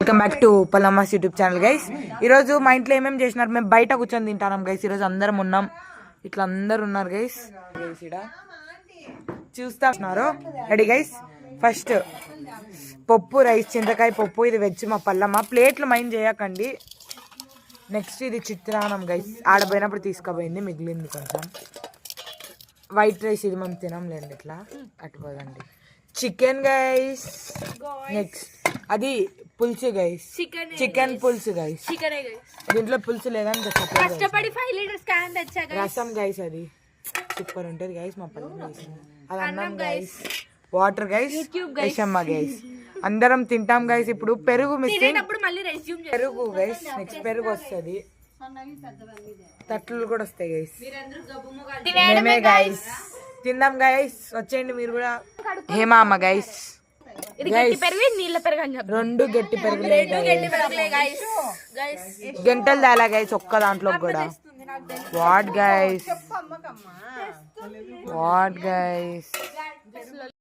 Welcome back to Pallamma's YouTube channel guys. ఈరోజు మా ఇంట్లో ఏమేమి చేసినారు, మేము బయట కూర్చొని తింటాం గైస్. ఈరోజు అందరం ఉన్నాం, ఇట్లా అందరు ఉన్నారు గైస్. చూస్తున్నారు రెడీ గైస్. ఫస్ట్ పప్పు రైస్, చింతకాయ పప్పు, ఇది వెజ్ మా పల్లమ్మ. ప్లేట్లు మైండ్ చేయకండి. నెక్స్ట్ ఇది చిత్రాన్నం గైస్, ఆడపోయినప్పుడు తీసుకుపోయింది, మిగిలింది కొంచెం. వైట్ రైస్ ఇది మనం తినంలేండి, ఇట్లా అటుపోదండి. Chicken guys. నెక్స్ట్ అది పులుసు గైస్, చికెన్ పులుసు గైస్. దీంట్లో పులుసు లేదని రసం గైస్, అది సూపర్ ఉంటుంది గైస్. మా పల్లె అది అన్నం guys, water guys, Yashamma guys. అందరం తింటాం గైస్. ఇప్పుడు పెరుగు మిస్సింగ్, పెరుగు గైస్. నెక్స్ట్ పెరుగు వస్తుంది, తట్లు కూడా వస్తాయి గైస్. మేమే గైస్ తిందాం గైస్, వచ్చేయండి మీరు కూడా. హేమా అమ్మ గైస్, రెండు గట్టి పెరుగులే గంటలు దాలా గైస్, ఒక్క దాంట్లో కూడా. What guys, what guys.